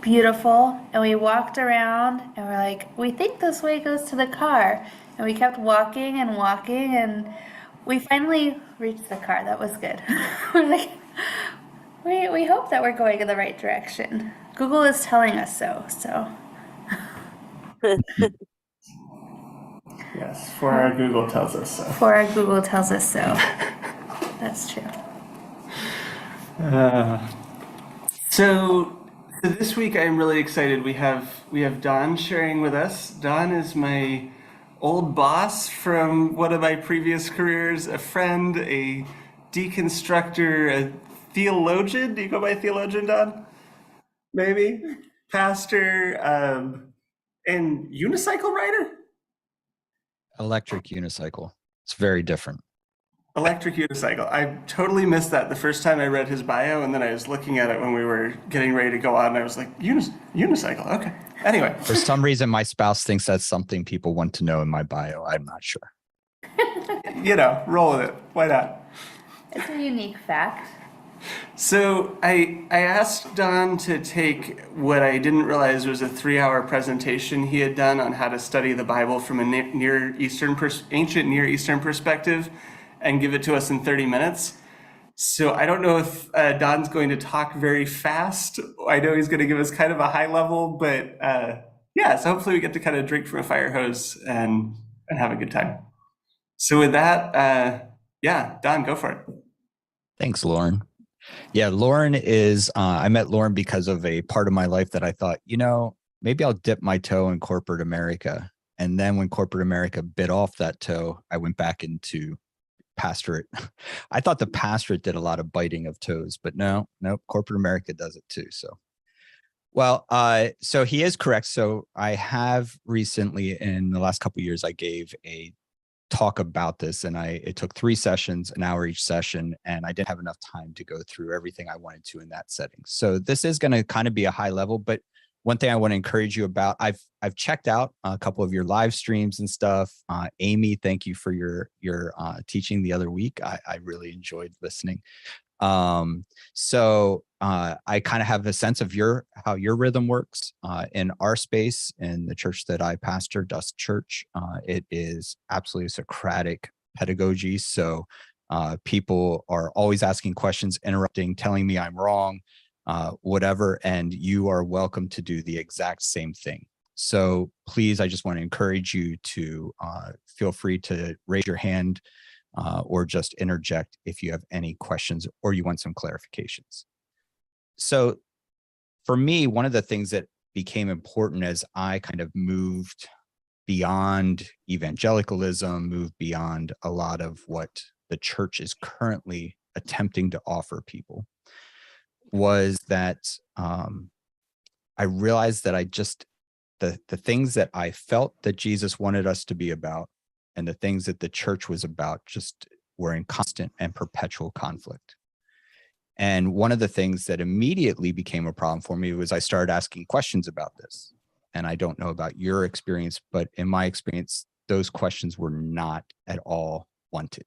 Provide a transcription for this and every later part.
beautiful. And we walked around and we're like, we think this way goes to the car. And we kept walking and walking and we finally reached the car. That was good. We're like, we hope that we're going in the right direction. Google is telling us so. So, Yes, for our Google tells us so. for our Google tells us so. That's true. Uh, so this week I'm really excited. We have Don sharing with us. Don is my old boss from one of my previous careers, a friend, a deconstructor, a theologian. Do you go by theologian, Don? Maybe pastor, and unicycle rider. Electric unicycle. It's very different. Electric unicycle. I totally missed that the first time I read his bio, and then I was looking at it when we were getting ready to go on, and I was like, unicycle, okay. Anyway. For some reason, my spouse thinks that's something people want to know in my bio. I'm not sure. Roll with it. Why not? It's a unique fact. So I asked Don to take what I didn't realize was a 3-hour presentation he had done on how to study the Bible from a ancient Near Eastern perspective and give it to us in 30 minutes. So I don't know if Don's going to talk very fast. I know he's going to give us kind of a high level, but so hopefully we get to kind of drink from a fire hose and have a good time. So with that, Don, go for it. Thanks, Lauren. Yeah, Lauren is, I met Lauren because of a part of my life that I thought, maybe I'll dip my toe in corporate America. And then when corporate America bit off that toe, I went back into pastorate. I thought the pastorate did a lot of biting of toes, but no, corporate America does it too. So, so he is correct. So I have recently, in the last couple of years, I gave a talk about this, and it took 3 sessions, an hour each session, and I didn't have enough time to go through everything I wanted to in that setting. So this is going to kind of be a high level, but one thing I want to encourage you about, I've checked out a couple of your live streams and stuff. Amy, thank you for your teaching the other week. I really enjoyed listening. So I kind of have a sense of how your rhythm works. In our space, in the church that I pastor, Dust Church, it is absolutely Socratic pedagogy. So people are always asking questions, interrupting, telling me I'm wrong, whatever, and you are welcome to do the exact same thing. So please, I just want to encourage you to feel free to raise your hand or just interject if you have any questions or you want some clarifications. So for me, one of the things that became important as I kind of moved beyond evangelicalism, moved beyond a lot of what the church is currently attempting to offer people, was that I realized that the things that I felt that Jesus wanted us to be about and the things that the church was about just were in constant and perpetual conflict. And one of the things that immediately became a problem for me was I started asking questions about this. And I don't know about your experience, but in my experience, those questions were not at all wanted.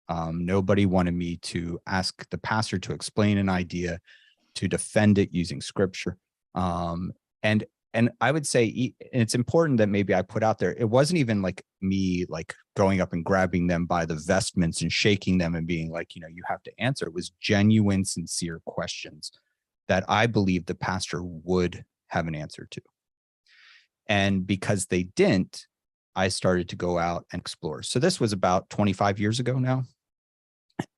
Nobody wanted me to ask the pastor to explain an idea, to defend it using scripture. And I would say it's important that maybe I put out there, it wasn't even like me like going up and grabbing them by the vestments and shaking them and being like, you have to answer. It was genuine, sincere questions that I believe the pastor would have an answer to. And because they didn't, I started to go out and explore. So this was about 25 years ago now.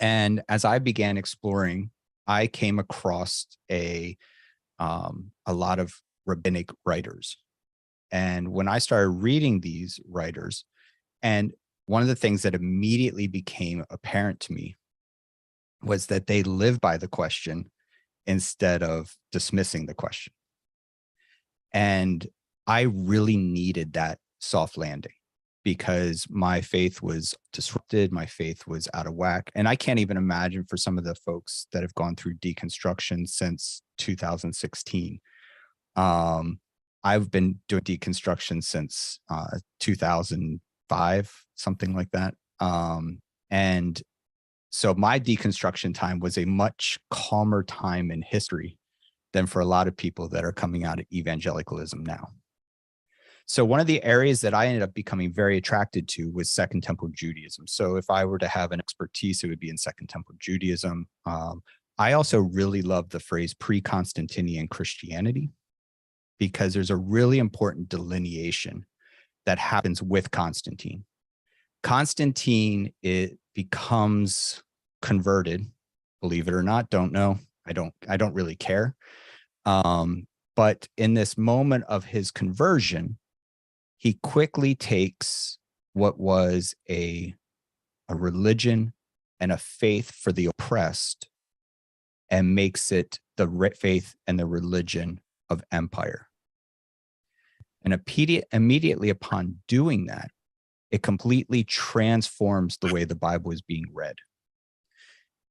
And as I began exploring, I came across a lot of rabbinic writers. And when I started reading these writers, and one of the things that immediately became apparent to me was that they live by the question instead of dismissing the question. And I really needed that soft landing because my faith was disrupted, my faith was out of whack. And I can't even imagine for some of the folks that have gone through deconstruction since 2016. I've been doing deconstruction since 2005, something like that. And so my deconstruction time was a much calmer time in history than for a lot of people that are coming out of evangelicalism now. So one of the areas that I ended up becoming very attracted to was Second Temple Judaism. So if I were to have an expertise, it would be in Second Temple Judaism. I also really love the phrase pre-Constantinian Christianity, because there's a really important delineation that happens with Constantine. Constantine, it becomes converted, believe it or not, don't know. I don't really care. But in this moment of his conversion, he quickly takes what was a religion and a faith for the oppressed and makes it the faith and the religion of empire. And immediately upon doing that, it completely transforms the way the Bible is being read.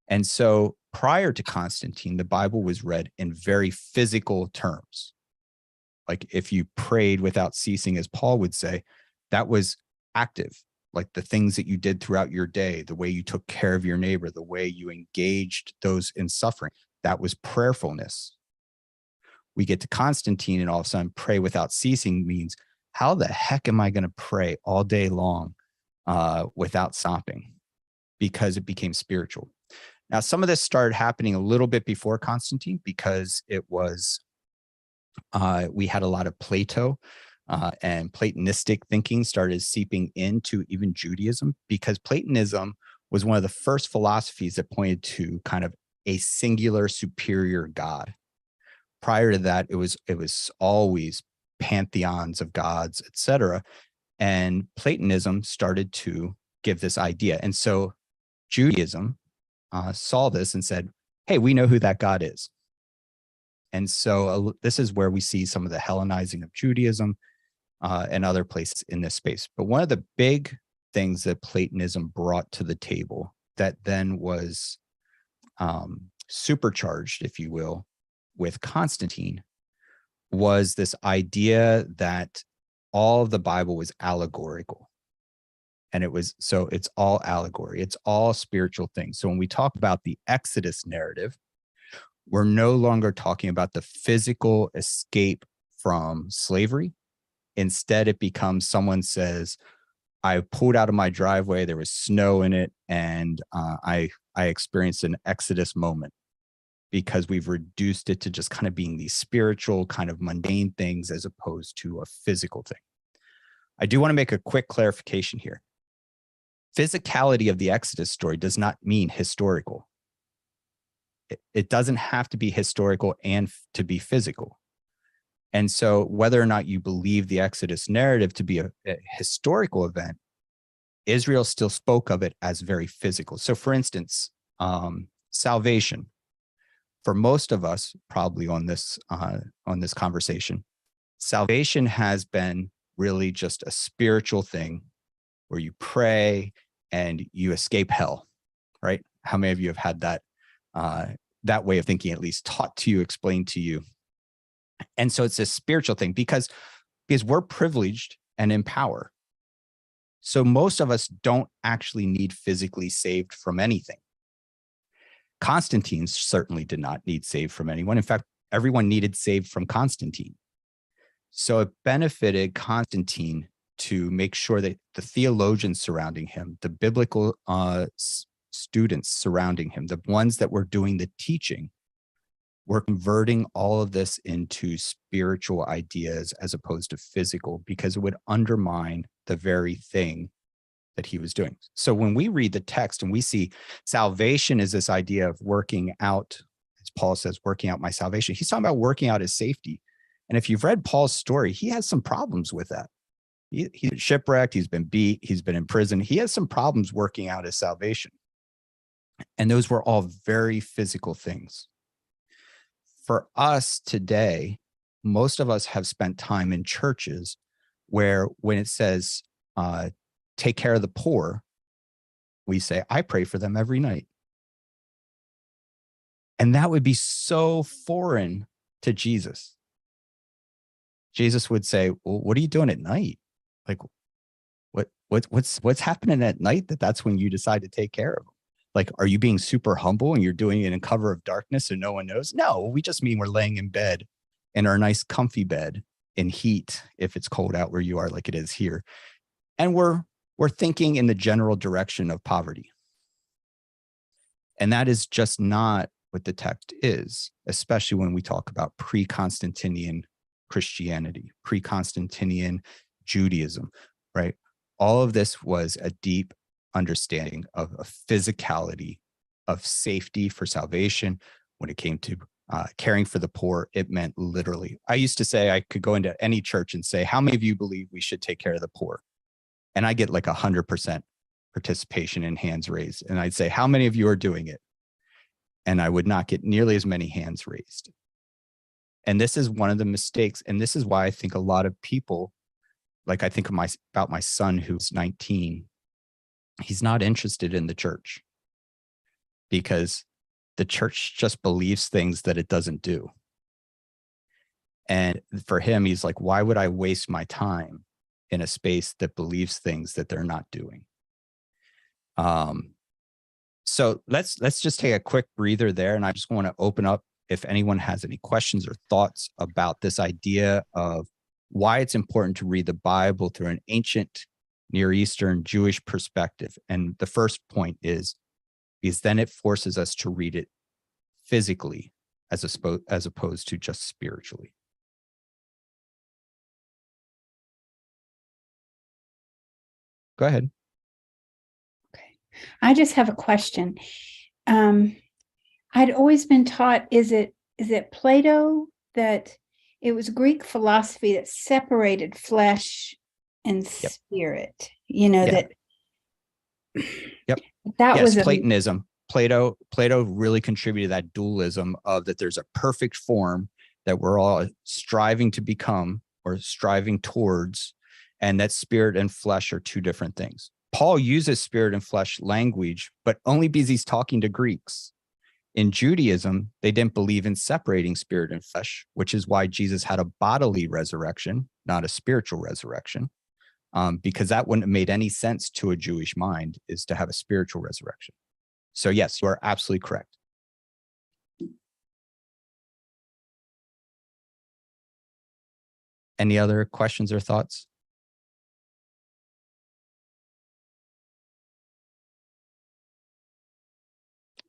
And so prior to Constantine, the Bible was read in very physical terms. Like if you prayed without ceasing, as Paul would say, that was active, like the things that you did throughout your day, the way you took care of your neighbor, the way you engaged those in suffering, that was prayerfulness. We get to Constantine and all of a sudden pray without ceasing means, how the heck am I going to pray all day long without stopping? Because it became spiritual. Now, some of this started happening a little bit before Constantine, because it was, we had a lot of Plato and Platonistic thinking started seeping into even Judaism, because Platonism was one of the first philosophies that pointed to kind of a singular superior God. Prior to that, it was always pantheons of gods, etc. And Platonism started to give this idea. And so Judaism saw this and said, hey, we know who that God is. And so this is where we see some of the Hellenizing of Judaism and other places in this space. But one of the big things that Platonism brought to the table that then was supercharged, if you will, with Constantine was this idea that all of the Bible was allegorical. And it's all allegory. It's all spiritual things. So when we talk about the Exodus narrative, we're no longer talking about the physical escape from slavery. Instead, it becomes someone says, I pulled out of my driveway, there was snow in it, and I experienced an Exodus moment, because we've reduced it to just kind of being these spiritual, kind of mundane things as opposed to a physical thing. I do want to make a quick clarification here. Physicality of the Exodus story does not mean historical. It doesn't have to be historical and to be physical. And so whether or not you believe the Exodus narrative to be a historical event, Israel still spoke of it as very physical. So for instance, salvation. For most of us, probably on this conversation, salvation has been really just a spiritual thing where you pray and you escape hell, right? How many of you have had that way of thinking, at least taught to you, explained to you? And so it's a spiritual thing because we're privileged and in power. So most of us don't actually need physically saved from anything. Constantine certainly did not need saved from anyone. In fact, everyone needed saved from Constantine. So it benefited Constantine to make sure that the theologians surrounding him, the biblical students surrounding him, the ones that were doing the teaching, were converting all of this into spiritual ideas as opposed to physical, because it would undermine the very thing that he was doing. So when we read the text and we see salvation is this idea of working out, as Paul says, working out my salvation, he's talking about working out his safety. And if you've read Paul's story, he has some problems with that. He's shipwrecked, he's been beat, he's been in prison. He has some problems working out his salvation. And those were all very physical things. For us today, most of us have spent time in churches where when it says, take care of the poor, we say, I pray for them every night. And that would be so foreign to Jesus. Jesus would say, well, what are you doing at night? Like, what's happening at night that's when you decide to take care of them? Like, are you being super humble and you're doing it in cover of darkness and no one knows? No, we just mean we're laying in bed, in our nice comfy bed, in heat if it's cold out where you are, like it is here. And we're thinking in the general direction of poverty. And that is just not what the text is, especially when we talk about pre-Constantinian Christianity, pre-Constantinian Judaism, right? All of this was a deep understanding of a physicality, of safety for salvation. When it came to caring for the poor, it meant literally. I used to say I could go into any church and say, how many of you believe we should take care of the poor? And I get like 100% participation in hands raised. And I'd say, how many of you are doing it? And I would not get nearly as many hands raised. And this is one of the mistakes. And this is why I think a lot of people, like I think about my son who's 19, he's not interested in the church because the church just believes things that it doesn't do. And for him, he's like, why would I waste my time in a space that believes things that they're not doing? So let's just take a quick breather there. And I just want to open up if anyone has any questions or thoughts about this idea of why it's important to read the Bible through an ancient Near Eastern Jewish perspective. And the first point is because then it forces us to read it physically as opposed to just spiritually. Go ahead. Okay. I just have a question. I'd always been taught, is it Plato that it was Greek philosophy that separated flesh and spirit? You know, that Yes, was Platonism. Plato really contributed to that dualism of that there's a perfect form that we're all striving to become or striving towards, and that spirit and flesh are two different things. Paul uses spirit and flesh language, but only because he's talking to Greeks. In Judaism, they didn't believe in separating spirit and flesh, which is why Jesus had a bodily resurrection, not a spiritual resurrection, because that wouldn't have made any sense to a Jewish mind, is to have a spiritual resurrection. So yes, you are absolutely correct. Any other questions or thoughts?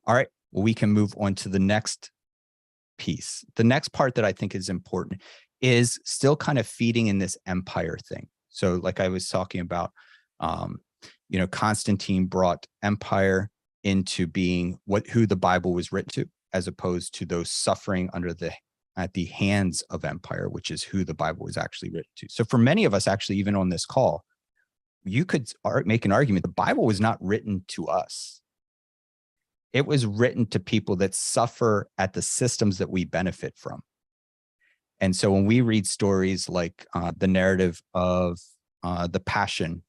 All right, well, we can move on to the next piece. The next part that I think is important is still kind of feeding in this empire thing. So like I was talking about, Constantine brought empire into being who the Bible was written to, as opposed to those suffering at the hands of empire, which is who the Bible was actually written to. So for many of us, actually, even on this call, you could make an argument the Bible was not written to us. It was written to people that suffer at the systems that we benefit from. And so when we read stories like the narrative of the passion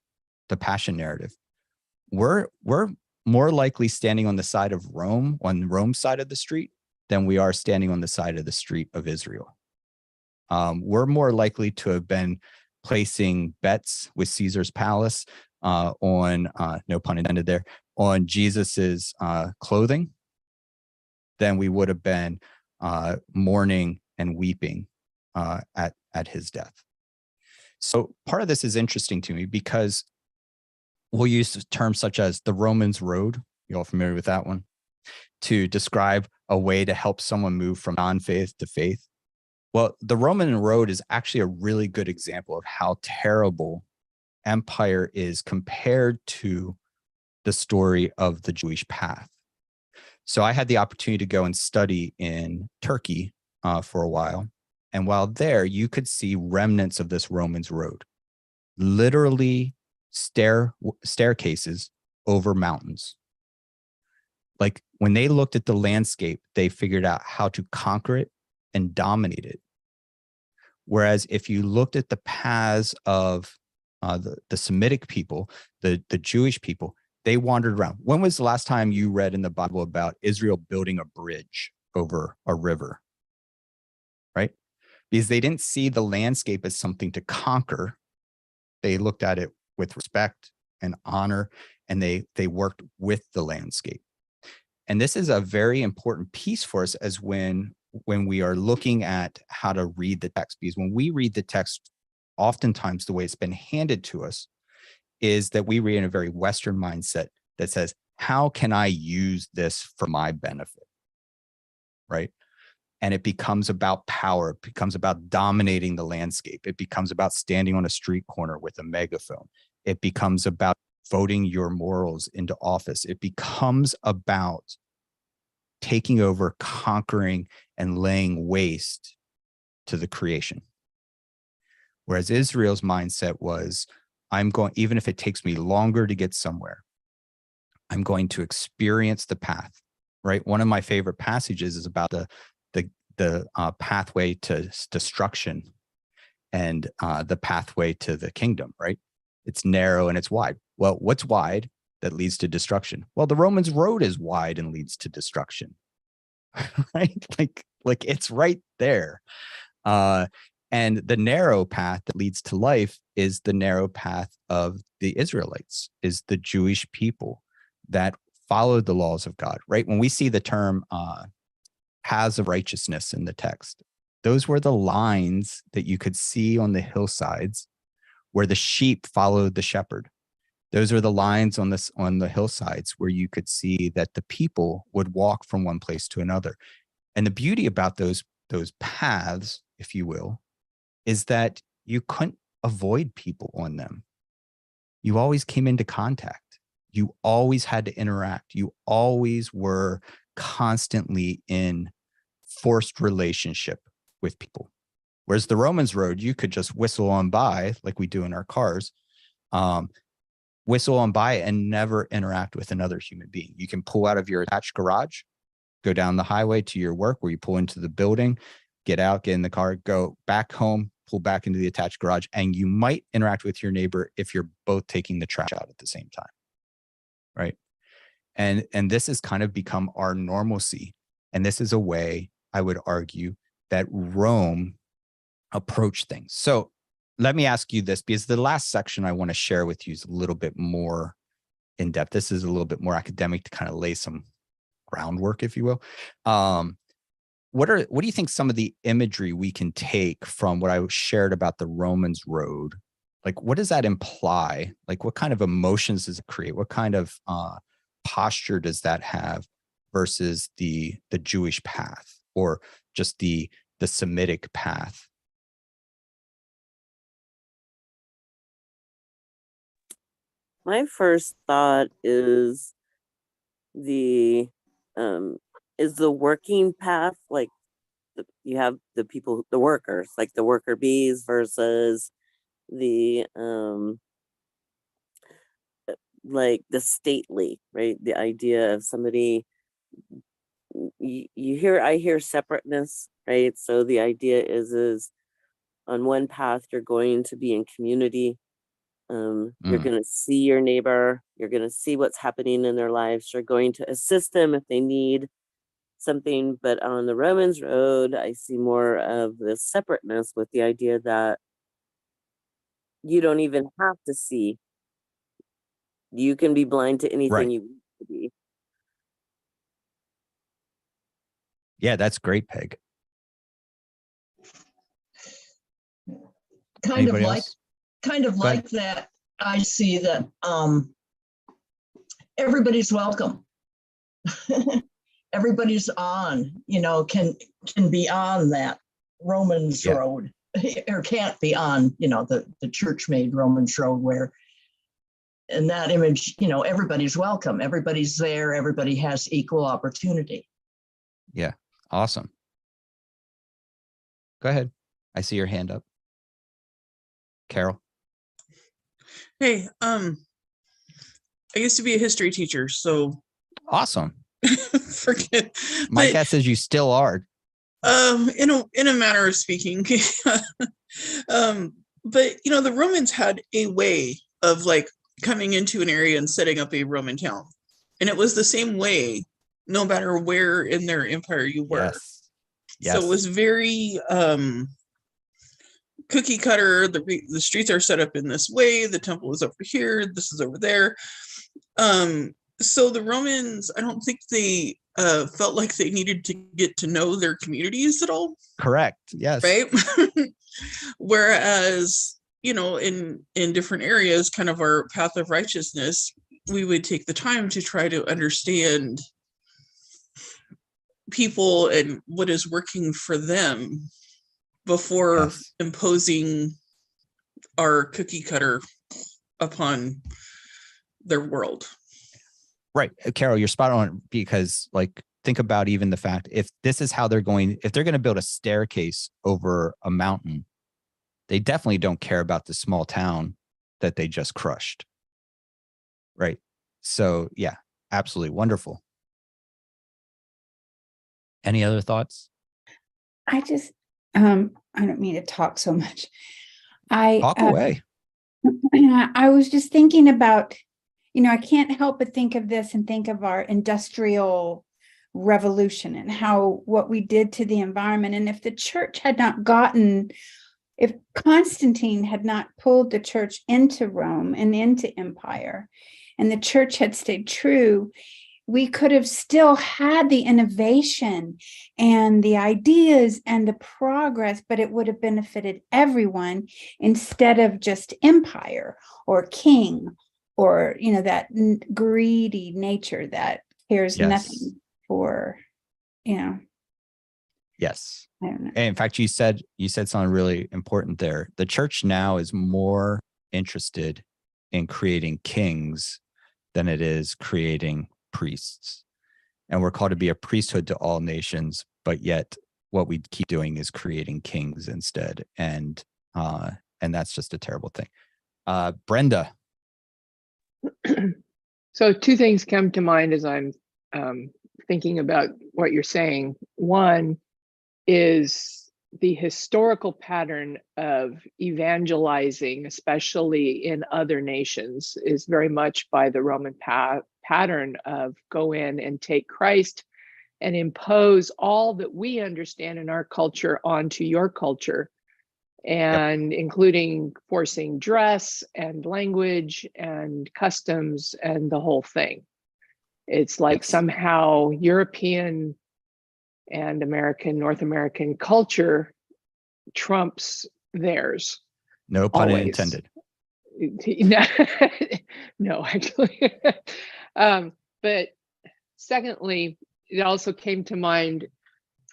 narrative, we're more likely standing on the side of Rome, on Rome's side of the street, than we are standing on the side of the street of Israel. We're more likely to have been placing bets with Caesar's palace on, no pun intended there, on Jesus's clothing than we would have been mourning and weeping at his death. So part of this is interesting to me because we'll use terms such as the Romans road. You all familiar with that one? To describe a way to help someone move from non-faith to faith. Well, the Roman road is actually a really good example of how terrible empire is compared to the story of the Jewish path. So I had the opportunity to go and study in Turkey for a while. And while there, you could see remnants of this Romans road, literally staircases over mountains. Like when they looked at the landscape, they figured out how to conquer it and dominate it. Whereas if you looked at the paths of the Semitic people, the Jewish people, they wandered around. When was the last time you read in the Bible about Israel building a bridge over a river? Right? Because they didn't see the landscape as something to conquer. They looked at it with respect and honor, and they worked with the landscape. And this is a very important piece for us as when we are looking at how to read the text, because when we read the text, oftentimes the way it's been handed to us is that we read in a very Western mindset that says, how can I use this for my benefit? Right. And it becomes about power. It becomes about dominating the landscape. It becomes about standing on a street corner with a megaphone. It becomes about voting your morals into office. It becomes about taking over, conquering, and laying waste to the creation. Whereas Israel's mindset was, I'm going, even if it takes me longer to get somewhere, I'm going to experience the path, right? One of my favorite passages is about the pathway to destruction and the pathway to the kingdom, right? It's narrow and it's wide. Well, what's wide that leads to destruction? Well, the Romans road is wide and leads to destruction, right? Like it's right there. And the narrow path that leads to life is the narrow path of the Israelites, is the Jewish people that followed the laws of God, right? When we see the term paths of righteousness in the text, those were the lines that you could see on the hillsides where the sheep followed the shepherd. Those are the lines on the hillsides where you could see that the people would walk from one place to another. And the beauty about those paths, if you will, is that you couldn't avoid people on them. You always came into contact. You always had to interact. You always were constantly in forced relationship with people. Whereas the Romans road, you could just whistle on by like we do in our cars, whistle on by and never interact with another human being. You can pull out of your attached garage, go down the highway to your work where you pull into the building, get out, get in the car, go back home, pull back into the attached garage, and you might interact with your neighbor if you're both taking the trash out at the same time, right? And this has kind of become our normalcy. And this is a way, I would argue, that Rome approached things. So let me ask you this, because the last section I want to share with you is a little bit more in depth. This is a little bit more academic to kind of lay some groundwork, if you will. What do you think some of the imagery we can take from what I shared about the Romans road? Like, what does that imply? Like, what kind of emotions does it create? What kind of posture does that have versus the Jewish path, or just the Semitic path? My first thought is the working path, like you have the people, the workers, like the worker bees versus the like the stately, right? The idea of somebody, I hear separateness, right? So the idea is on one path you're going to be in community. You're going to see your neighbor, you're going to see what's happening in their lives, you're going to assist them if they need something. But on the Romans road, I see more of the separateness, with the idea that you don't even have to see. You can be blind to anything Right. you want to be. Yeah, that's great, Peg. Anybody else? Kind of Go ahead. like that, I see that everybody's welcome. Everybody's on, can be on that Romans road, or can't be on, the church-made Romans road, where in that image, everybody's welcome. Everybody's there. Everybody has equal opportunity. Yeah, awesome. Go ahead. I see your hand up. Carol. Hey, I used to be a history teacher, so Awesome. forget. My guess is you still are. In a manner of speaking. But the Romans had a way of like coming into an area and setting up a Roman town. And it was the same way no matter where in their empire you were. Yes. So it was very cookie cutter. The streets are set up in this way, the temple is over here, this is over there. So the Romans, I don't think they felt like they needed to get to know their communities at all. Correct. Yes. Right. Whereas, in different areas, kind of our path of righteousness, we would take the time to try to understand people and what is working for them before Yes. imposing our cookie cutter upon their world. Right. Carol, you're spot on, because like, think about even the fact, if this is how they're going to build a staircase over a mountain, they definitely don't care about the small town that they just crushed. Right. So yeah, absolutely wonderful. Any other thoughts? I just, I don't mean to talk so much. Talk away. I was just thinking about, I can't help but think of this and think of our industrial revolution and what we did to the environment. And if the church had not if Constantine had not pulled the church into Rome and into empire, and the church had stayed true, we could have still had the innovation and the ideas and the progress, but it would have benefited everyone instead of just empire or king or, that greedy nature that cares nothing for, Yes. I don't know. And in fact, you said something really important there. The church now is more interested in creating kings than it is creating priests. And we're called to be a priesthood to all nations, but yet what we keep doing is creating kings instead. And that's just a terrible thing. Brenda. So two things come to mind as I'm thinking about what you're saying. One is the historical pattern of evangelizing, especially in other nations, is very much by the Roman pattern of go in and take Christ and impose all that we understand in our culture onto your culture, and including forcing dress and language and customs and the whole thing. It's like somehow European and North American culture trumps theirs. No pun always. intended. No, actually. But secondly, it also came to mind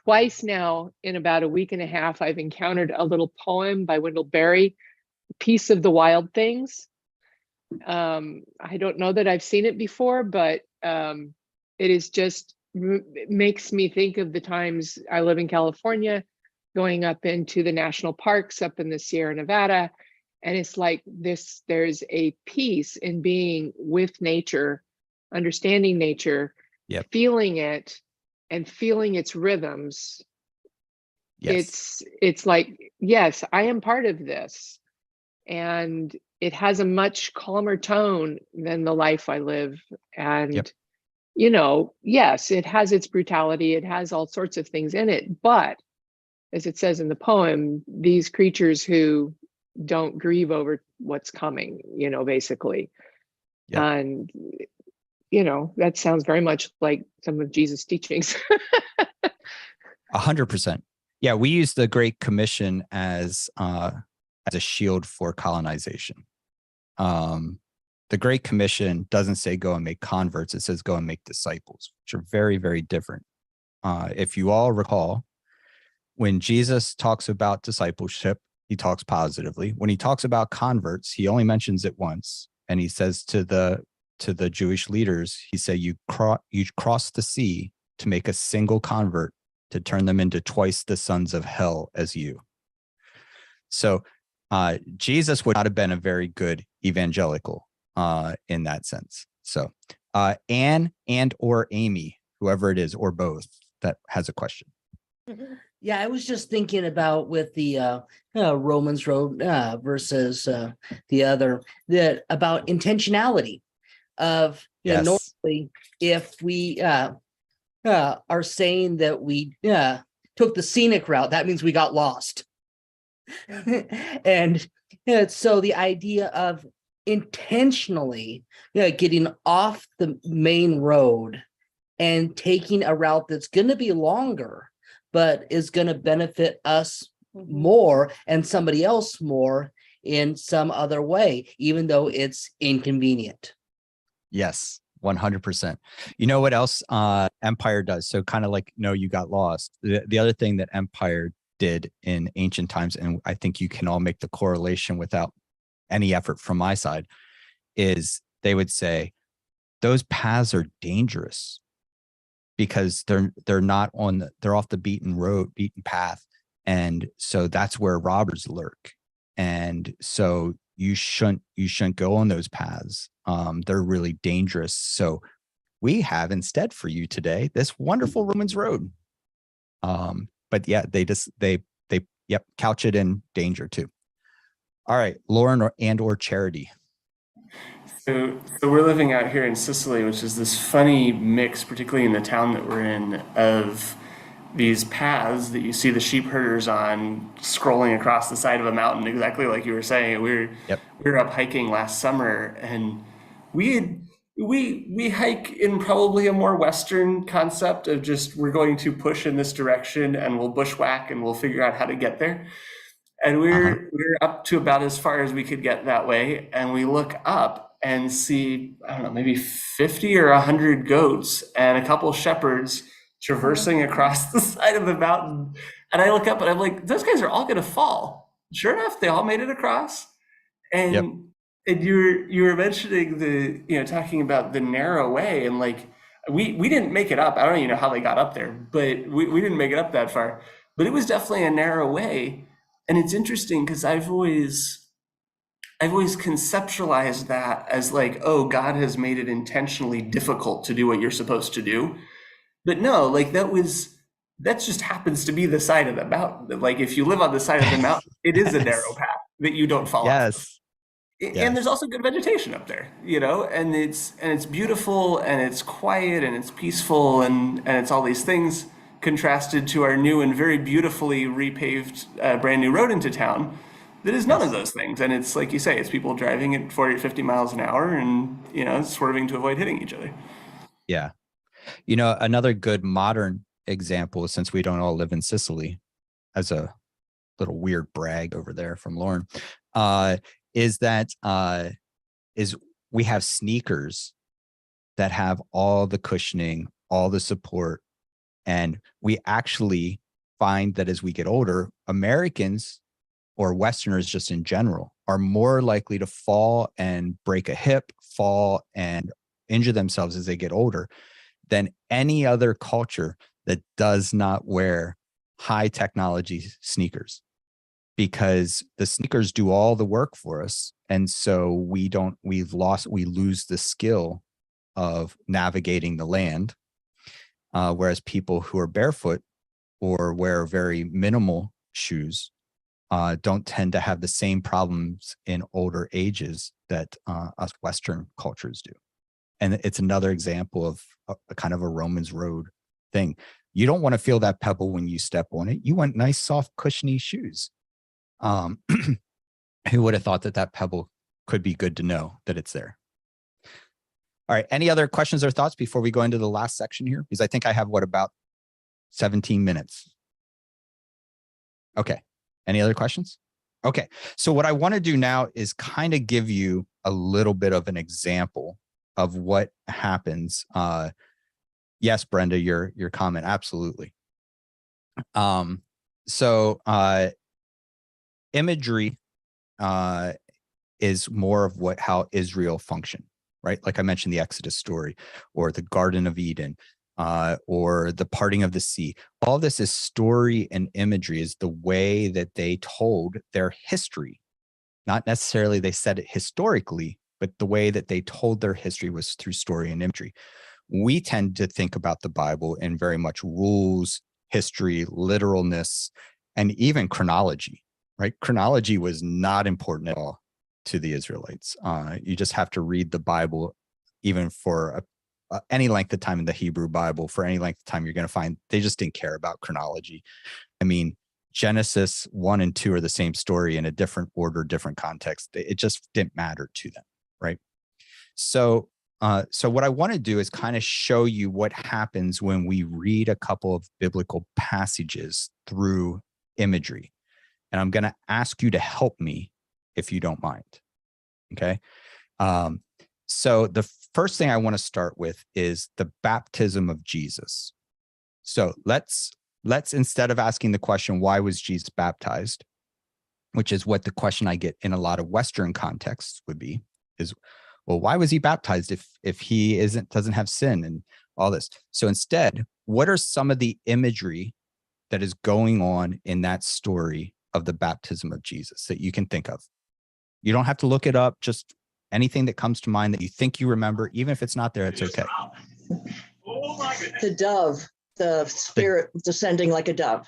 twice now in about a week and a half, I've encountered a little poem by Wendell Berry, Piece of the Wild Things. I don't know that I've seen it before, but it is just makes me think of the times I live in California, going up into the national parks up in the Sierra Nevada. And it's like there's a peace in being with nature, understanding nature, feeling it and feeling its rhythms. It's like, yes, I am part of this. And it has a much calmer tone than the life I live. And yes, it has its brutality. It has all sorts of things in it. But as it says in the poem, these creatures who don't grieve over what's coming, basically. And, that sounds very much like some of Jesus' teachings. 100%. Yeah, we use the Great Commission as a shield for colonization. The Great Commission doesn't say go and make converts. It says go and make disciples, which are very, very different. If you all recall, when Jesus talks about discipleship, he talks positively. When he talks about converts, he only mentions it once. And he says to the Jewish leaders, he said, you cross the sea to make a single convert, to turn them into twice the sons of hell as you. So Jesus would not have been a very good evangelical in that sense. So Anne or Amy, whoever it is, or both, that has a question. Yeah, I was just thinking about with the Romans Road versus the other, about intentionality of, normally if we are saying that we took the scenic route, that means we got lost. And so the idea of intentionally, getting off the main road and taking a route that's going to be longer, but is going to benefit us more and somebody else more in some other way, even though it's inconvenient. Yes, 100%. You know what else Empire does? So kind of like, no, you got lost. The other thing that Empire did in ancient times, and I think you can all make the correlation without any effort from my side, is they would say those paths are dangerous because they're not on they're off the beaten path. And so that's where robbers lurk. And so you shouldn't go on those paths. They're really dangerous. So we have instead for you today this wonderful Romans road. But yeah, they couch it in danger too. All right, Lauren or Charity. So we're living out here in Sicily, which is this funny mix, particularly in the town that we're in, of these paths that you see the sheep herders on scrolling across the side of a mountain, exactly like you were saying. We were up hiking last summer, and we hike in probably a more Western concept of just we're going to push in this direction and we'll bushwhack and we'll figure out how to get there. And we're up to about as far as we could get that way, and we look up and see, I don't know, maybe 50 or 100 goats and a couple shepherds traversing across the side of the mountain. And I look up and I'm like, those guys are all going to fall. Sure enough, they all made it across. And you were mentioning talking about the narrow way, and like we didn't make it up. I don't even know how they got up there, but we didn't make it up that far. But it was definitely a narrow way. And it's interesting because I've always conceptualized that as like, oh, God has made it intentionally difficult to do what you're supposed to do. But no, like that just happens to be the side of the mountain. Like if you live on the side of the mountain, it is a narrow path that you don't fall off. And there's also good vegetation up there, and it's beautiful and it's quiet and it's peaceful and it's all these things contrasted to our new and very beautifully repaved brand new road into town that is none of those things. And it's like you say, it's people driving at 40 or 50 miles an hour and, swerving to avoid hitting each other. Yeah. Another good modern example, since we don't all live in Sicily, as a little weird brag over there from Lauren, is we have sneakers that have all the cushioning, all the support. And we actually find that as we get older, Americans or Westerners just in general are more likely to fall and break a hip, fall and injure themselves as they get older than any other culture that does not wear high technology sneakers, because the sneakers do all the work for us. And so we lose the skill of navigating the land. Whereas people who are barefoot or wear very minimal shoes don't tend to have the same problems in older ages that us Western cultures do. And it's another example of a kind of a Romans road thing. You don't want to feel that pebble when you step on it. You want nice, soft, cushiony shoes. Who would have thought that pebble could be good to know that it's there? All right. Any other questions or thoughts before we go into the last section here? Because I think I have about 17 minutes. Okay. Any other questions? Okay. So what I want to do now is kind of give you a little bit of an example of what happens. Yes, Brenda, your comment. Absolutely. So imagery is more of how Israel functioned. Right? Like I mentioned, the Exodus story or the Garden of Eden or the parting of the sea. All this is story and imagery, is the way that they told their history. Not necessarily they said it historically, but the way that they told their history was through story and imagery. We tend to think about the Bible in very much rules, history, literalness, and even chronology, right? Chronology was not important at all to the Israelites. You just have to read the Bible, even for any length of time in the Hebrew Bible, for any length of time, you're going to find they just didn't care about chronology. I mean, Genesis 1 and 2 are the same story in a different order, different context. It just didn't matter to them. So, so what I want to do is kind of show you what happens when we read a couple of biblical passages through imagery. And I'm going to ask you to help me if you don't mind. Okay. So the first thing I want to start with is the baptism of Jesus. So let's instead of asking the question, why was Jesus baptized, which is what the question I get in a lot of Western contexts would be, is, well, why was he baptized if he doesn't have sin and all this? So instead, what are some of the imagery that is going on in that story of the baptism of Jesus that you can think of? You don't have to look it up, just anything that comes to mind that you think you remember, even if it's not there, it's okay. The dove, the spirit descending like a dove.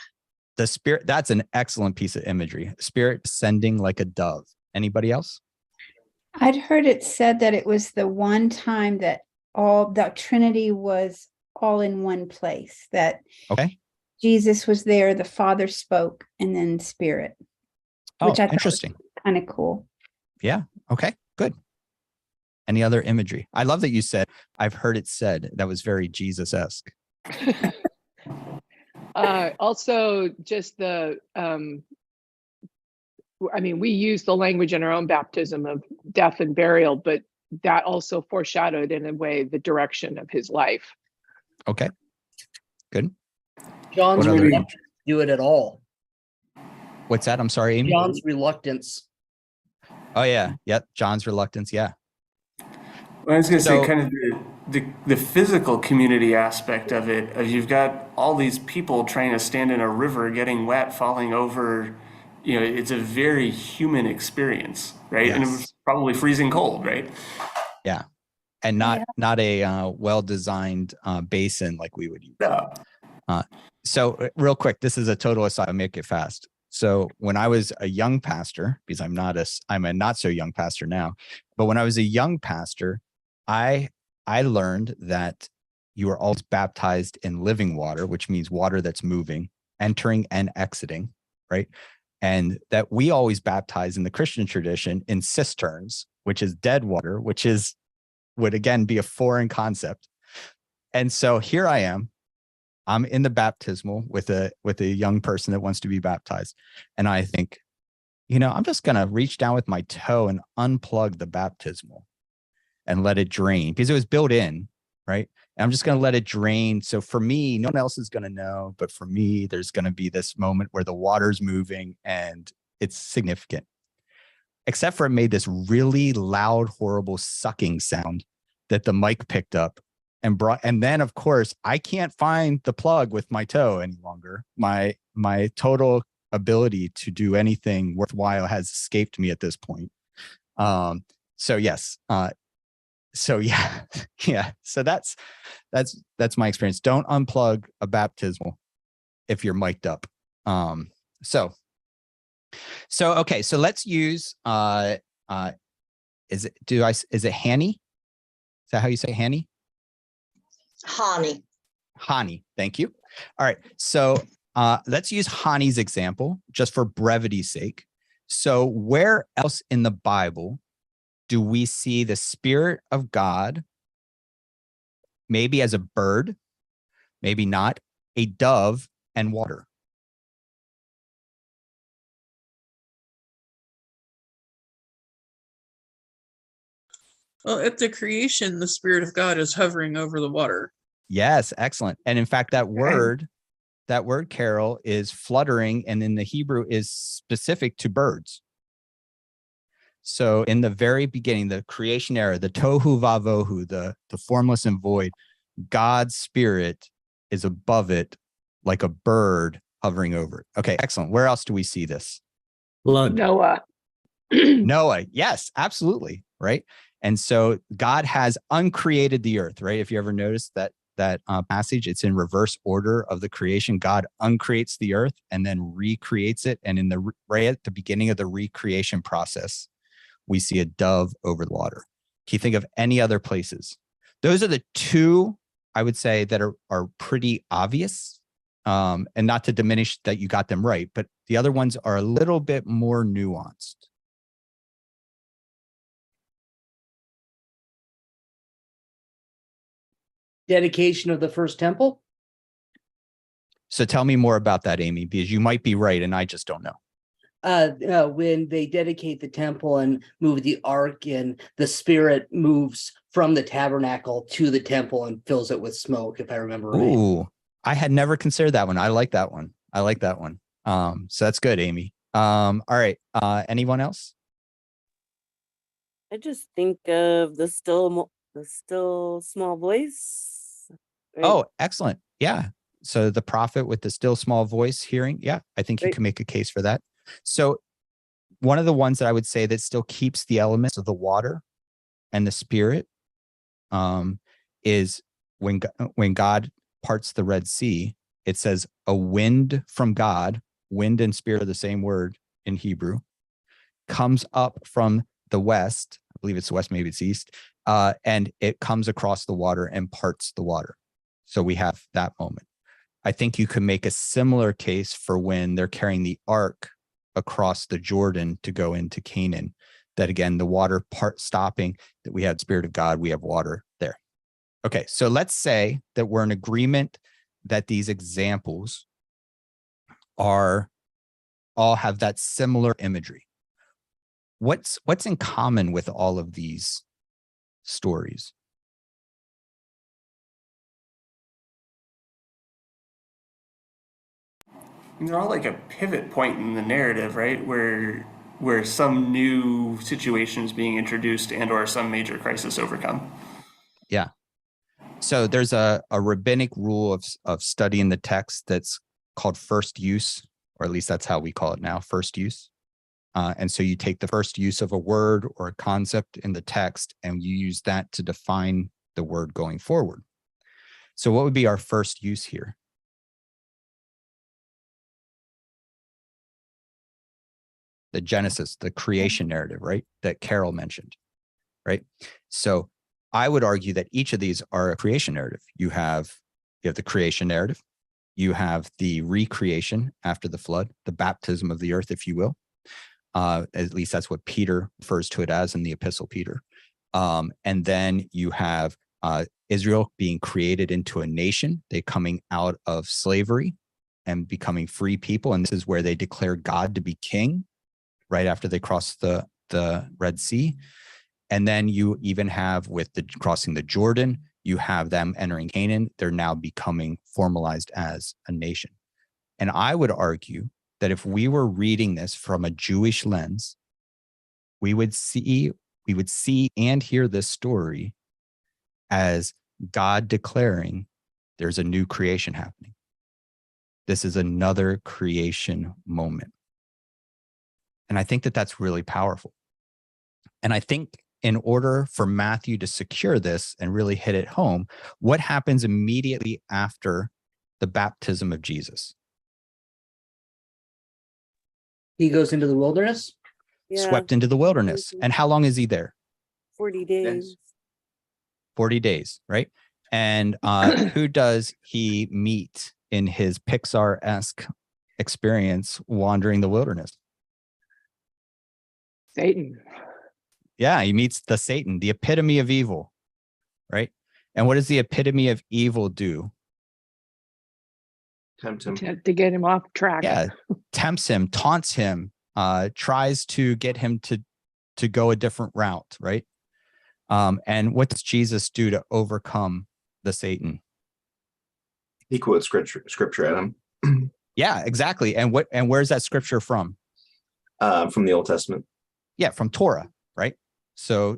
The spirit, that's an excellent piece of imagery. Spirit descending like a dove. Anybody else? I'd heard it said that it was the one time that all the Trinity was all in one place, that Okay. Jesus was there, the Father spoke, and then Spirit, which Oh, I thought interesting. was kind of cool. Yeah. Okay, good. Any other imagery? I love that you said, I've heard it said. That was very Jesus-esque. Also, just we use the language in our own baptism of death and burial, but that also foreshadowed in a way the direction of his life. Okay, good. John's What other reluctance to do it at all. What's that? I'm sorry, Amy. John's reluctance. Oh yeah, yep. John's reluctance. Yeah. Well, I was going to So- say, kind of the physical community aspect of it. You've got all these people trying to stand in a river, getting wet, falling over. You know, it's a very human experience, right? And it was Yes. probably freezing cold, right? Yeah, and not a well-designed basin like we would use. Yeah. So real quick, this is a total aside. I'll make it fast. So when I was a young pastor, because I'm a not so young pastor now, but when I was a young pastor, I learned that you are always baptized in living water, which means water that's moving, entering and exiting, right? And that we always baptize in the Christian tradition in cisterns, which is dead water, which would again be a foreign concept. And so here I am. I'm in the baptismal with a young person that wants to be baptized. And I think, I'm just going to reach down with my toe and unplug the baptismal and let it drain because it was built in, right? And I'm just going to let it drain. So for me, no one else is going to know, but for me, there's going to be this moment where the water's moving and it's significant. Except for it made this really loud, horrible sucking sound that the mic picked up. And then of course I can't find the plug with my toe any longer. My total ability to do anything worthwhile has escaped me at this point. So yes. So yeah. Yeah. So that's my experience. Don't unplug a baptismal if you're mic'd up. So okay. So let's use is it Hanny? Is that how you say Hanny? Hani, thank you. All right, so let's use Hani's example just for brevity's sake. So where else in the Bible do we see the Spirit of God, maybe as a bird, maybe not, a dove and water? Well, at the creation, the Spirit of God is hovering over the water. Yes, excellent. And in fact, that word, Carol, is fluttering, and in the Hebrew is specific to birds. So in the very beginning, the creation era, the tohu vavohu, the formless and void, God's Spirit is above it like a bird hovering over it. Okay, excellent. Where else do we see this? Blood. Noah. Noah. Yes, absolutely. Right. And so God has uncreated the earth, right? If you ever noticed that passage, it's in reverse order of the creation. God uncreates the earth and then recreates it. And right at the beginning of the recreation process, we see a dove over the water. Can you think of any other places? Those are the two, I would say, that are pretty obvious. And not to diminish that you got them right, but the other ones are a little bit more nuanced. dedication of the first temple. So tell me more about that, Amy, because you might be right and I just don't know. When they dedicate the temple and move the ark, and the spirit moves from the tabernacle to the temple and fills it with smoke, if I remember right. Ooh, I had never considered that one. I like that one. I like that one. So that's good, Amy. All right. Anyone else? I just think of the still small voice. Right? Oh, excellent. Yeah. So the prophet with the still small voice hearing. Yeah, I think you Right. can make a case for that. So one of the ones that I would say that still keeps the elements of the water and the spirit is when God parts the Red Sea. It says a wind from God, wind and spirit are the same word in Hebrew, comes up from the west. I believe it's the west, maybe it's east, and it comes across the water and parts the water. So we have that moment. I think you could make a similar case for when they're carrying the ark across the Jordan to go into Canaan, that again, the water part stopping, that we had Spirit of God, we have water there. Okay, so let's say that we're in agreement that these examples all have that similar imagery. What's in common with all of these stories? And they're all like a pivot point in the narrative, right? Where some new situation is being introduced and or some major crisis overcome. Yeah. So there's a rabbinic rule of studying the text that's called first use, or at least that's how we call it now, first use. And so you take the first use of a word or a concept in the text and you use that to define the word going forward. So what would be our first use here? The Genesis, the creation narrative, right? That Carol mentioned, right? So I would argue that each of these are a creation narrative. You have the creation narrative, you have the recreation after the flood, the baptism of the earth, if you will. At least that's what Peter refers to it as in the Epistle Peter. And then you have Israel being created into a nation, they coming out of slavery and becoming free people. And this is where they declare God to be king right after they cross the Red Sea. And then you even have with the crossing the Jordan, you have them entering Canaan. They're now becoming formalized as a nation. And I would argue that if we were reading this from a Jewish lens, we would see and hear this story as God declaring there's a new creation happening. This is another creation moment. And I think that that's really powerful. And I think in order for Matthew to secure this and really hit it home, what happens immediately after the baptism of Jesus? He goes into the wilderness. Yeah. Swept into the wilderness. And how long is he there? 40 days. 40 days, right? And who does he meet in his Pixar-esque experience wandering the wilderness? Satan. Yeah, he meets the Satan, the epitome of evil, right? And what does the epitome of evil do? Tempt him. To get him off track. Yeah, tempts him, taunts him, tries to get him to go a different route, right? And what does Jesus do to overcome the Satan? He quotes scripture at him. Yeah, exactly. And where's that scripture from? From the Old Testament. Yeah, from Torah, right? So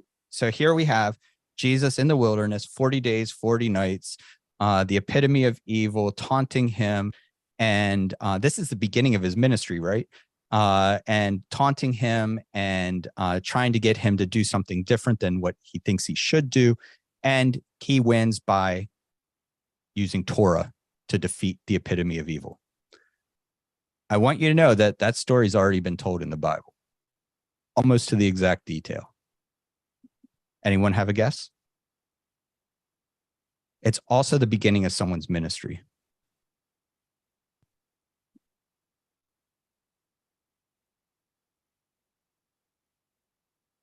here we have Jesus in the wilderness, 40 days, 40 nights, the epitome of evil, taunting him. And this is the beginning of his ministry, right? And taunting him and trying to get him to do something different than what he thinks he should do. And he wins by using Torah to defeat the epitome of evil. I want you to know that that story's already been told in the Bible, almost to the exact detail. Anyone have a guess? It's also the beginning of someone's ministry.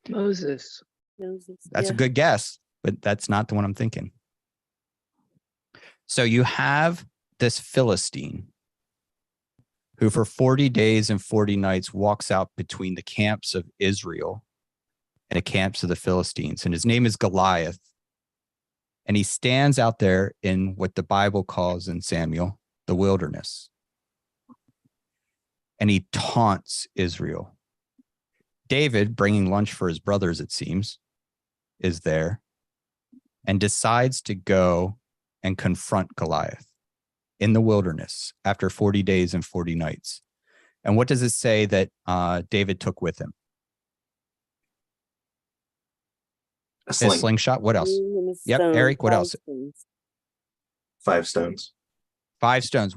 Moses. That's a good guess, but that's not the one I'm thinking. So you have this Philistine who for 40 days and 40 nights walks out between the camps of Israel and the camps of the Philistines. And his name is Goliath. And he stands out there in what the Bible calls in Samuel, the wilderness. And he taunts Israel. David, bringing lunch for his brothers, it seems, is there and decides to go and confront Goliath in the wilderness after 40 days and 40 nights. And what does it say that David took with him? A His sling. slingshot. What else? And a Yep. stone, Eric, what 5 else? stones. 5 stones. 5 stones.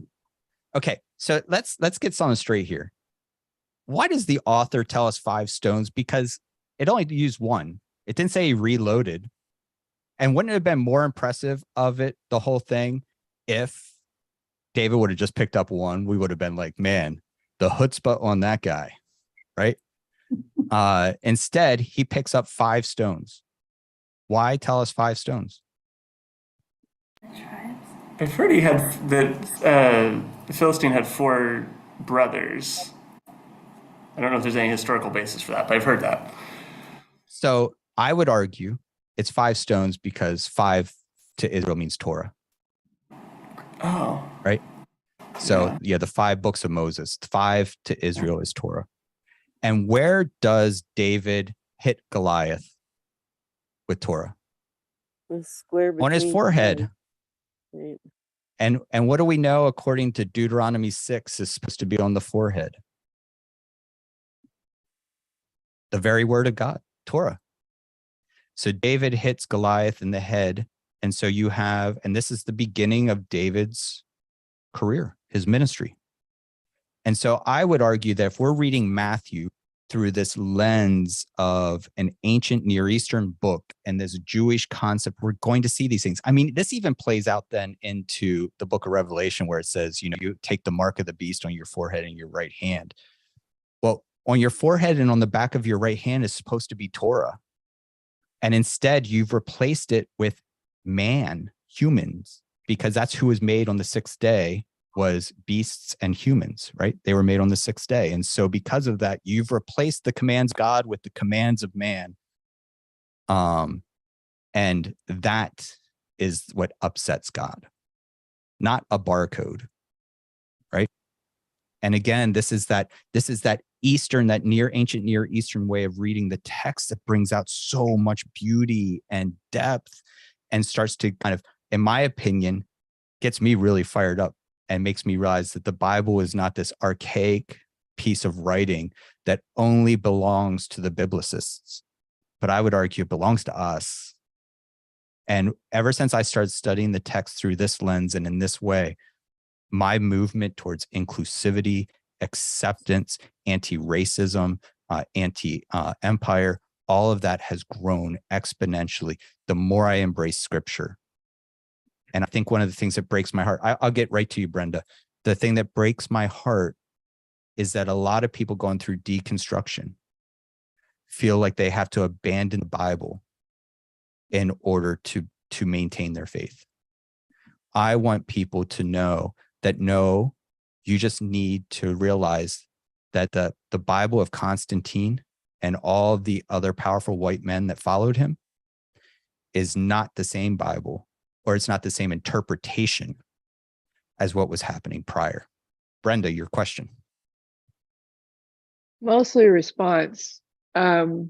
Okay, so let's get something straight here. Why does the author tell us 5 stones? Because it only used 1. It didn't say he reloaded. And wouldn't it have been more impressive of it, the whole thing, if David would have just picked up 1? We would have been like, man, the chutzpah on that guy, right? Instead, he picks up 5 stones. Why tell us 5 stones? I've heard he had that the Philistine had 4 brothers. I don't know if there's any historical basis for that, but I've heard that. So I would argue it's 5 stones because 5 to Israel means Torah. Oh. Right? So yeah, the 5 books of Moses, 5 to Israel is Torah. And where does David hit Goliath with Torah? The square On his between forehead. them. Right. And what do we know according to Deuteronomy 6 is supposed to be on the forehead? The very word of God, Torah. So David hits Goliath in the head. And so you have, and this is the beginning of David's career, his ministry. And so I would argue that if we're reading Matthew through this lens of an ancient Near Eastern book and this Jewish concept, we're going to see these things. I mean, this even plays out then into the book of Revelation where it says, you know, you take the mark of the beast on your forehead and your right hand. Well, on your forehead and on the back of your right hand is supposed to be Torah. And instead you've replaced it with man, humans, because that's who was made on the 6th day, was beasts and humans, right? They were made on the 6th day. And so because of that, you've replaced the commands of God with the commands of man. And that is what upsets God, not a barcode, right? And again, this is that Eastern, that ancient Near Eastern way of reading the text that brings out so much beauty and depth and starts to kind of, in my opinion, gets me really fired up and makes me realize that the Bible is not this archaic piece of writing that only belongs to the biblicists, but I would argue it belongs to us. And ever since I started studying the text through this lens and in this way, my movement towards inclusivity, acceptance, anti-racism, anti-empire, all of that has grown exponentially the more I embrace scripture. And I think one of the things that breaks my heart, I'll get right to you, Brenda. The thing that breaks my heart is that a lot of people going through deconstruction feel like they have to abandon the Bible in order to maintain their faith. I want people to know that no, you just need to realize that the Bible of Constantine and all of the other powerful white men that followed him is not the same Bible, or it's not the same interpretation as what was happening prior. Brenda, your question. Mostly a response. I've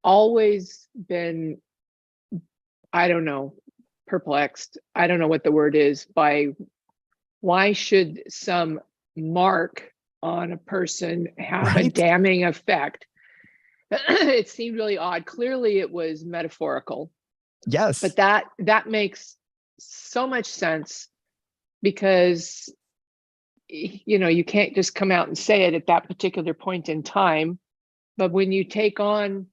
always been, I don't know, perplexed. I don't know what the word is, by why should some mark on a person have a damning effect? It seemed really odd. Clearly it was metaphorical. Yes. But that makes so much sense, because you know, you can't just come out and say it at that particular point in time. But when you take on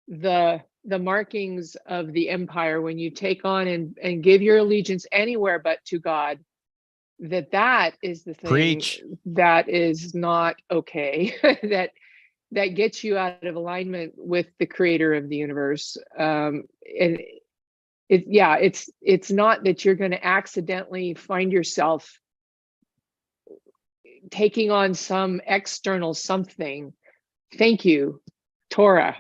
the markings of the empire, when you take on and give your allegiance anywhere but to God, that is the thing. Preach. That is not okay. that gets you out of alignment with the creator of the universe. And it's not that you're going to accidentally find yourself taking on some external something. Thank you, Torah.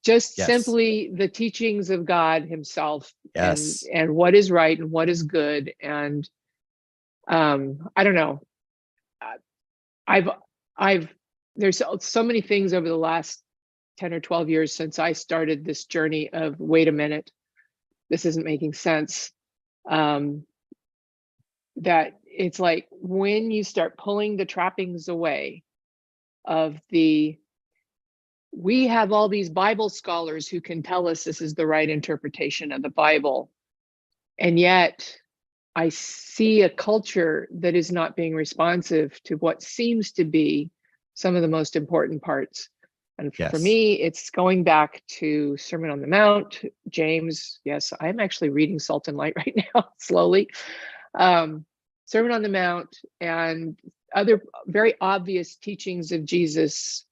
Just simply the teachings of God himself, and what is right and what is good. And I don't know. There's so many things over the last 10 or 12 years since I started this journey of, wait a minute, this isn't making sense. That it's like when you start pulling the trappings away of we have all these Bible scholars who can tell us this is the right interpretation of the Bible. And yet I see a culture that is not being responsive to what seems to be some of the most important parts. And for me, it's going back to Sermon on the Mount, James. Yes, I'm actually reading Salt and Light right now, slowly. Sermon on the Mount and other very obvious teachings of Jesus.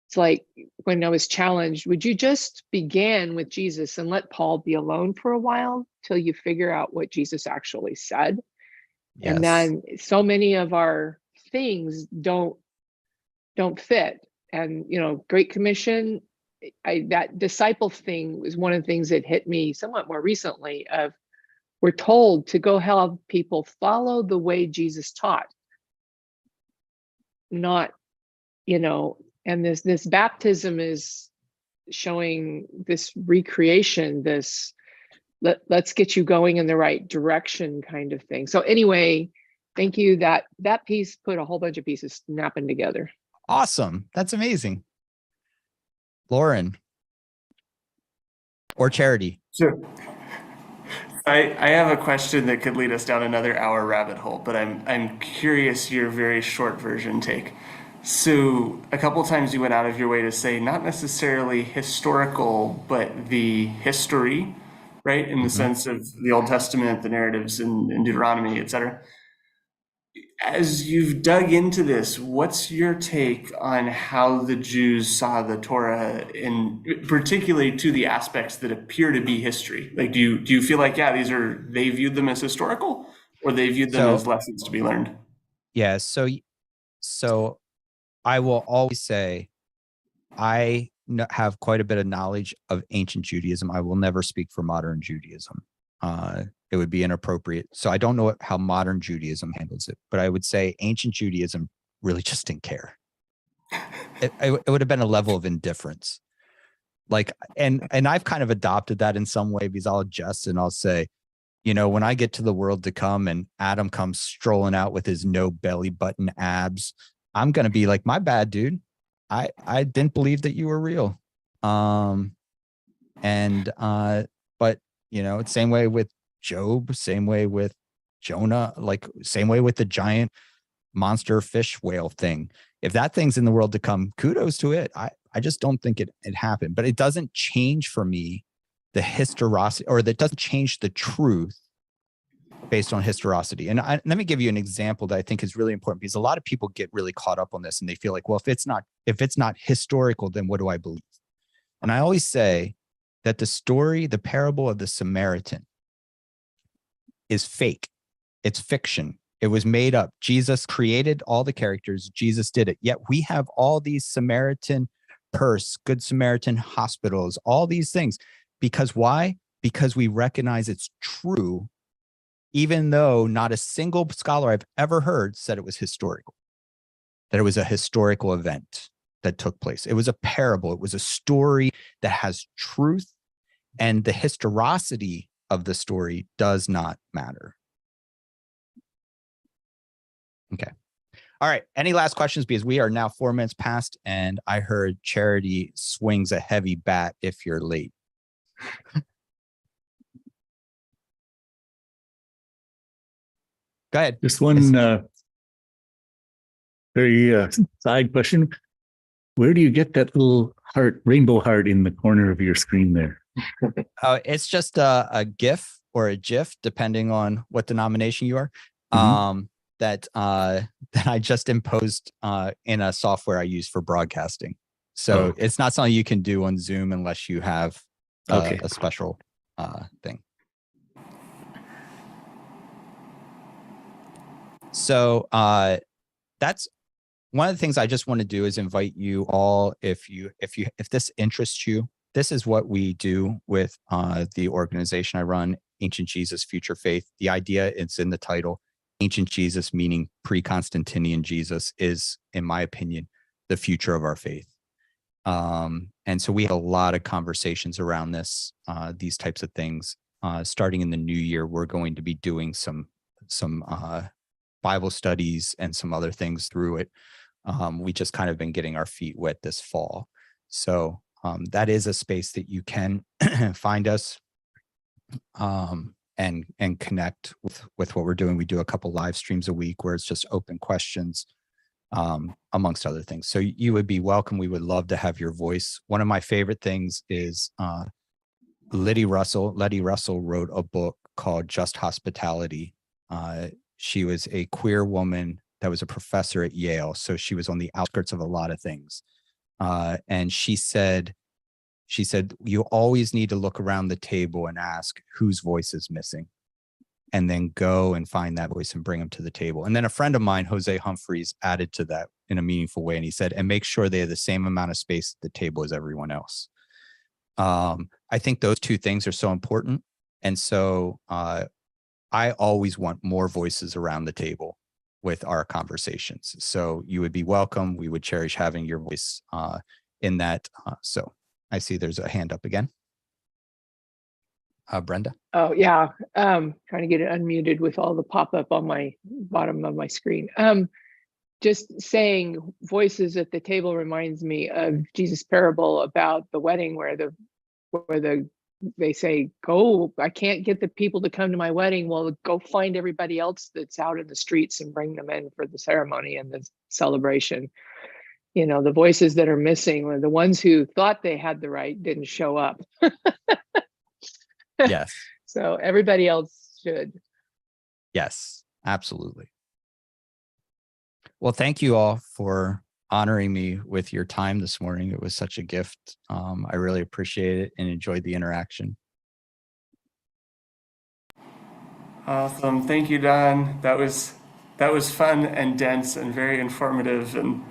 It's like when I was challenged, would you just begin with Jesus and let Paul be alone for a while till you figure out what Jesus actually said? And then so many of our things don't fit. And, Great Commission, that disciple thing was one of the things that hit me somewhat more recently. Of we're told to go help people follow the way Jesus taught, not, and this baptism is showing this recreation, this let's get you going in the right direction kind of thing. So anyway, thank you. That piece put a whole bunch of pieces snapping together. Awesome. That's amazing. Lauren or Charity. Sure. I have a question that could lead us down another hour rabbit hole, but I'm curious your very short version take. So a couple times you went out of your way to say not necessarily historical, but the history, right? In the sense of the Old Testament, the narratives in Deuteronomy, etc. As you've dug into this, what's your take on how the Jews saw the Torah, in particularly to the aspects that appear to be history? Like, do you feel like, they viewed them as historical, or they viewed them as lessons to be learned? Yeah. So I will always say I have quite a bit of knowledge of ancient Judaism. I will never speak for modern Judaism. It would be inappropriate. So I don't know how modern Judaism handles it, but I would say ancient Judaism really just didn't care. It would have been a level of indifference. Like, and I've kind of adopted that in some way, because I'll jest and I'll say, when I get to the world to come and Adam comes strolling out with his no belly button abs, I'm going to be like, my bad, dude. I didn't believe that you were real. But it's same way with Job, same way with Jonah, like same way with the giant monster fish whale thing. If that thing's in the world to come, kudos to it. I just don't think it happened, but it doesn't change for me the historicity, or that doesn't change the truth based on historicity. And let me give you an example that I think is really important, because a lot of people get really caught up on this and they feel like, well, if it's not historical, then what do I believe? And I always say that the parable of the Samaritan is fake. It's fiction. It was made up. Jesus created all the characters. Jesus did it. Yet we have all these Samaritan purse, Good Samaritan hospitals, all these things. Because why? Because we recognize it's true, even though not a single scholar I've ever heard said it was historical, that it was a historical event that took place. It was a parable. It was a story that has truth, and the historicity of the story does not matter. Okay. All right. Any last questions? Because we are now 4 minutes past, and I heard Charity swings a heavy bat if you're late. Go ahead. Just one very side question. Where do you get that little heart, rainbow heart in the corner of your screen there? It's just a GIF or a GIF, depending on what denomination you are. That I just imposed in a software I use for broadcasting. So it's not something you can do on Zoom unless you have a special thing. So that's one of the things I just want to do is invite you all, if this interests you, this is what we do with the organization I run, Ancient Jesus, Future Faith. The idea, it's in the title. Ancient Jesus, meaning pre-Constantinian Jesus, is, in my opinion, the future of our faith. And so we had a lot of conversations around this, these types of things. Starting in the new year, we're going to be doing some Bible studies and some other things through it. We just kind of been getting our feet wet this fall. So that is a space that you can find us and connect with what we're doing. We do a couple live streams a week where it's just open questions, amongst other things. So you would be welcome. We would love to have your voice. One of my favorite things is Letty Russell. Letty Russell wrote a book called Just Hospitality. She was a queer woman that was a professor at Yale. So she was on the outskirts of a lot of things. And she said, you always need to look around the table and ask whose voice is missing, and then go and find that voice and bring them to the table. And then a friend of mine, Jose Humphreys, added to that in a meaningful way. And he said, and make sure they have the same amount of space at the table as everyone else. I think those two things are so important. And so I always want more voices around the table with our conversations. So you would be welcome. We would cherish having your voice in that. So I see there's a hand up again. Brenda? Oh, yeah. Trying to get it unmuted with all the pop-up on my bottom of my screen. Just saying voices at the table reminds me of Jesus' parable about the wedding where they say, go, I can't get the people to come to my wedding. Well, go find everybody else that's out in the streets and bring them in for the ceremony and the celebration. You know, the voices that are missing are the ones who thought they had the right didn't show up. Yes. So everybody else should. Yes, absolutely. Well, thank you all for honoring me with your time this morning. It was such a gift. I really appreciate it and enjoyed the interaction. Awesome. Thank you, Don. That was fun and dense and very informative. And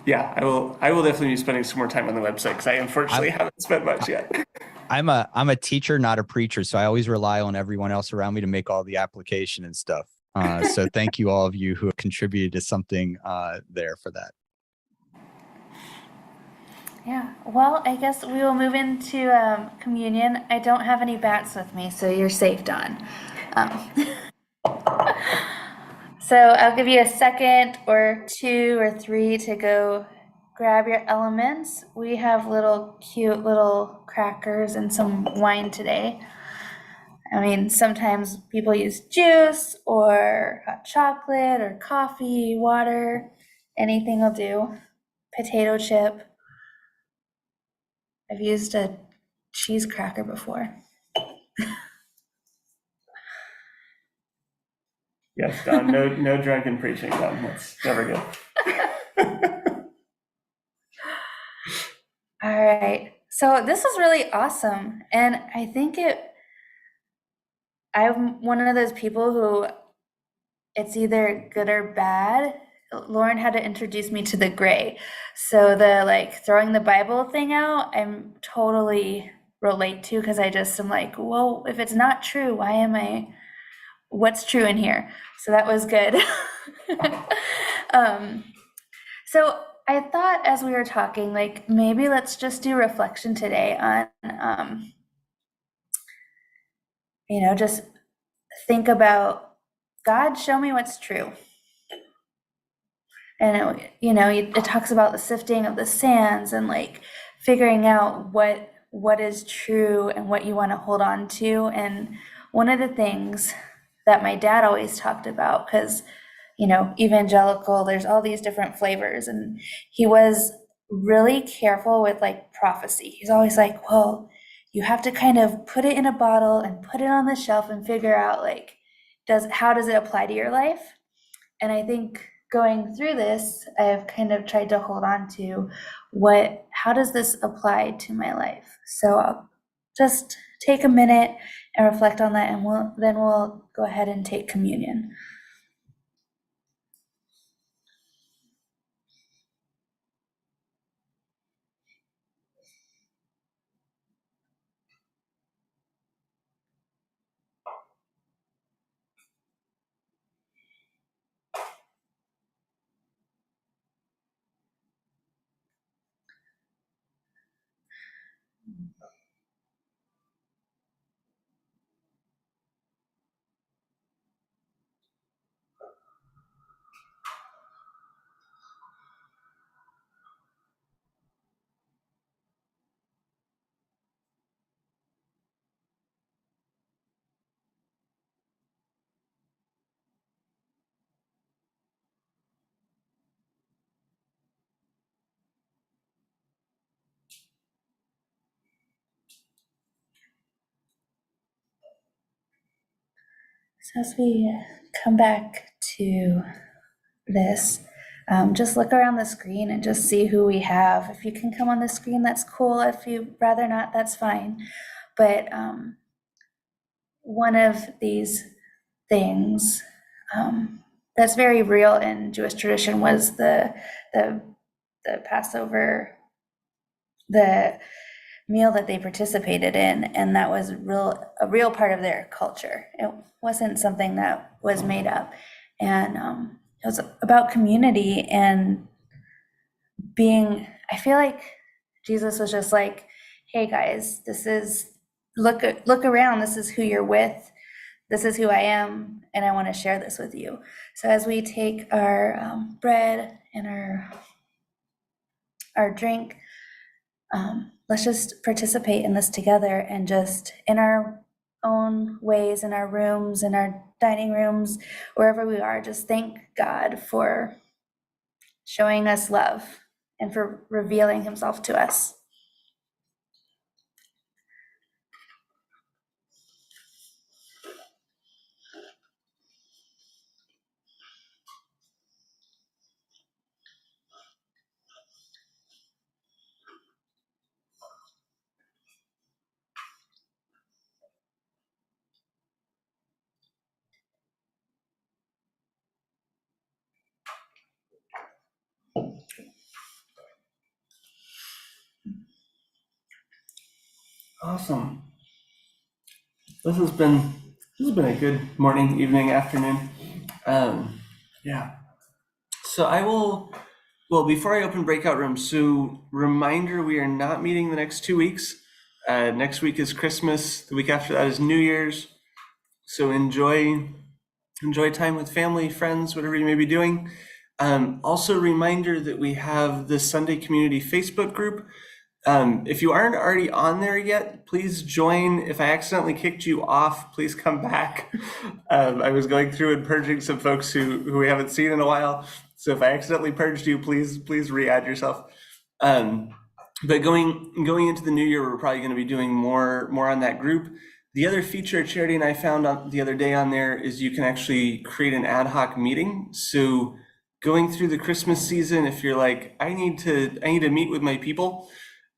yeah, I will definitely be spending some more time on the website because I unfortunately haven't spent much yet. I'm a teacher, not a preacher, so I always rely on everyone else around me to make all the application and stuff. So thank you, all of you who have contributed to something there for that. Yeah, well, I guess we will move into communion. I don't have any bats with me, so you're safe, Don. So I'll give you a second or 2 or 3 to go grab your elements. We have cute little crackers and some wine today. I mean, sometimes people use juice or hot chocolate or coffee, water, anything will do. Potato chip. I've used a cheese cracker before. Yes, Don, no drunken preaching, Don. That's never good. All right. So this is really awesome. And I think I'm one of those people who it's either good or bad. Lauren had to introduce me to the gray. So the throwing the Bible thing out, I'm totally relate to because I just am like, well, if it's not true, what's true in here? So that was good. So I thought as we were talking, maybe let's just do reflection today on, just think about, God, show me what's true. And it talks about the sifting of the sands and figuring out what is true and what you want to hold on to. And one of the things that my dad always talked about, because evangelical, there's all these different flavors, and he was really careful with prophecy. He's always like, well, you have to kind of put it in a bottle and put it on the shelf and figure out how does it apply to your life? And I think going through this, I've kind of tried to hold on to how does this apply to my life? So I'll just take a minute and reflect on that, and we'll go ahead and take communion. So as we come back to this, just look around the screen and just see who we have. If you can come on the screen, that's cool. If you'd rather not, that's fine. But one of these things that's very real in Jewish tradition was the Passover, the meal that they participated in, and that was a real part of their culture. It wasn't something that was made up, and it was about community and being. I feel like Jesus was just like, "Hey guys, this is look around. This is who you're with. This is who I am, and I want to share this with you." So as we take our bread and our drink, let's just participate in this together, and just in our own ways, in our rooms, in our dining rooms, wherever we are, just thank God for showing us love and for revealing himself to us. Awesome. This has been a good morning, evening, afternoon. Yeah. So I will. Well, before I open breakout rooms, so reminder: we are not meeting the next 2 weeks. Next week is Christmas. The week after that is New Year's. So enjoy time with family, friends, whatever you may be doing. Also, reminder that we have the Sunday Community Facebook group. If you aren't already on there yet, please join. If I accidentally kicked you off, please come back. I was going through and purging some folks who we haven't seen in a while. So if I accidentally purged you, please re-add yourself. But going into the new year, we're probably going to be doing more on that group. The other feature Charity and I found the other day on there is you can actually create an ad hoc meeting. So going through the Christmas season, if you're like, I need to meet with my people,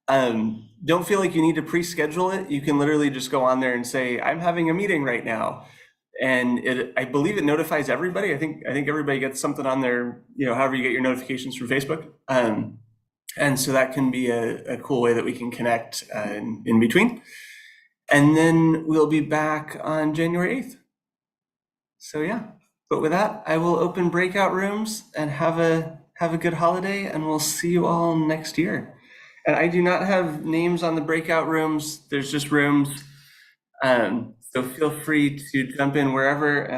don't feel like you need to pre-schedule it. You can literally just go on there and say, I'm having a meeting right now. And I believe it notifies everybody. I think everybody gets something on their, however you get your notifications from Facebook. And so that can be a cool way that we can connect in between. And then we'll be back on January 8th. So yeah, but with that, I will open breakout rooms and have a good holiday, and we'll see you all next year. And I do not have names on the breakout rooms. There's just rooms. So feel free to jump in wherever, and